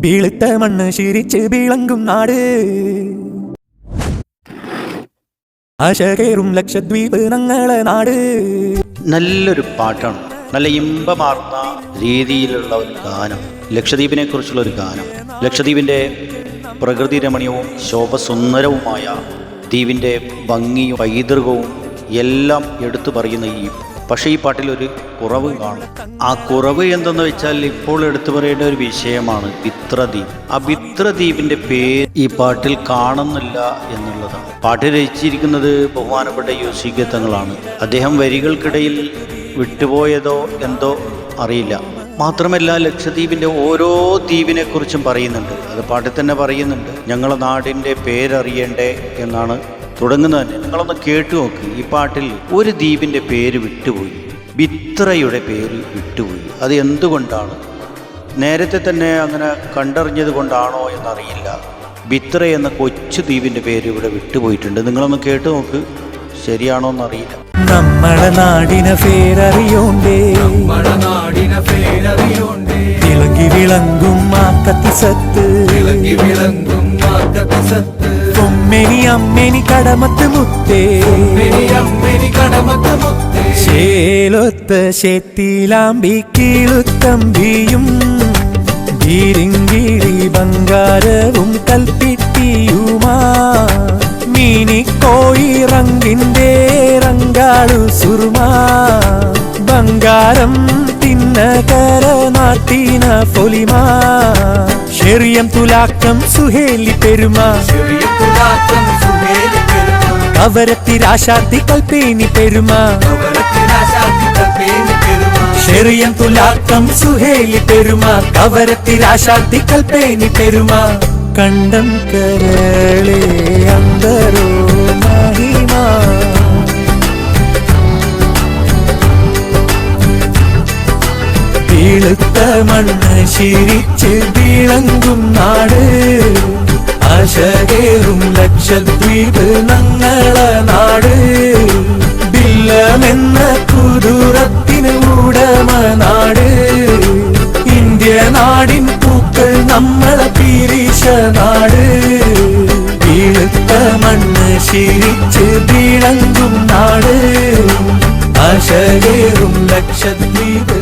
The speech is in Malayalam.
വീളുത്ത മണ്ണ് ശീരിച്ച് വിളങ്ങും നാട്. ആശകേറും ലക്ഷദ്വീപ് ഞങ്ങളെ നാട്. നല്ലൊരു പാട്ടാണ്, നല്ല ഇമ്പമാർന്ന രീതിയിലുള്ള ഒരു ഗാനം, ലക്ഷദ്വീപിനെ കുറിച്ചുള്ള ഒരു ഗാനം. ലക്ഷദ്വീപിൻ്റെ പ്രകൃതി രമണീയവും ശോഭസുന്ദരവുമായ ദ്വീപിൻ്റെ ഭംഗിയും പൈതൃകവും എല്ലാം എടുത്തു പറയുന്ന പക്ഷേ ഈ പാട്ടിലൊരു കുറവ് കാണും. ആ കുറവ് എന്തെന്ന് വെച്ചാൽ ഇപ്പോൾ എടുത്തു പറയേണ്ട ഒരു വിഷയമാണ് ബിത്രദ്വീപ്. ആ ബിത്രദ്വീപിൻ്റെ പേര് ഈ പാട്ടിൽ കാണുന്നില്ല എന്നുള്ളതാണ്. പാട്ട് രചിച്ചിരിക്കുന്നത് ബഹുമാനപ്പെട്ട UC തങ്ങളാണ്. അദ്ദേഹം വരികൾക്കിടയിൽ വിട്ടുപോയതോ എന്തോ അറിയില്ല. മാത്രമല്ല ലക്ഷദ്വീപിൻ്റെ ഓരോ ദ്വീപിനെക്കുറിച്ചും പറയുന്നുണ്ട്. അത് പാട്ടിൽ തന്നെ പറയുന്നുണ്ട്. ഞങ്ങളുടെ നാടിൻ്റെ പേരറിയണ്ടേ എന്നാണ് തുടങ്ങുന്നത് തന്നെ. നിങ്ങളൊന്ന് കേട്ടു നോക്ക്. ഈ പാട്ടിൽ ഒരു ദ്വീപിൻ്റെ പേര് വിട്ടുപോയി, ബിത്രയുടെ പേര് വിട്ടുപോയി. അത് എന്തുകൊണ്ടാണ്? നേരത്തെ തന്നെ അങ്ങനെ കണ്ടറിഞ്ഞത് കൊണ്ടാണോ എന്നറിയില്ല. ബിത്ര എന്ന കൊച്ചു ദ്വീപിൻ്റെ പേര് ഇവിടെ വിട്ടുപോയിട്ടുണ്ട്. നിങ്ങളൊന്ന് കേട്ടു നോക്ക്, ശരിയാണോ എന്നറിയില്ല. നമ്മളെ നാടിനെ പേരറിയോണ്ടേ, തിളങ്ങി വിളങ്ങും മാക്കത്തിസത്ത്, പൊമ്മേനി അമ്മേനി കടമത്ത് മുത്തേ, ശേലൊത്ത ശേത്തിലാമ്പി കീളുത്തമ്പിയും വീരിങ്കിളി ബംഗാരവും കൽപ്പിട്ടിയുമാ മീനിക്കോഴി റങ്കിൻ്റെ റങ്കാളു സുറുമാ ബംഗാരം തിന്നകര നാട്ടിന പൊലിമാ ശരിയം തുലാക്കം സുഹേലി പെരുമാ കവരത്തിരാശാത്തി കൽപ്പേനി പെരുമാ ശരിയം തുലാക്കം സുഹേലി പെരുമാ കവരത്തിരാശാത്തി കൽപ്പേനി പെരുമാ കണ്ടം കരളേ അന്തരോ മഹിമാ വീളുത്ത മണ്ണ് ശീരിച്ച് വിളങ്ങും നാട്. ആശകേറും ലക്ഷദ്വീപ് ഞങ്ങളെ നാട്. ബില്ലമെന്ന കുതിരത്തിന് ഉടമ നാട്. ഇന്ത്യ നാടിൻ പൂക്കൾ നമ്മളെ പിരിശ നാട്. വീളുത്ത മണ്ണ് ശീരിച്ച് വിളങ്ങും നാട്. ആശകേറും ലക്ഷദ്വീപ്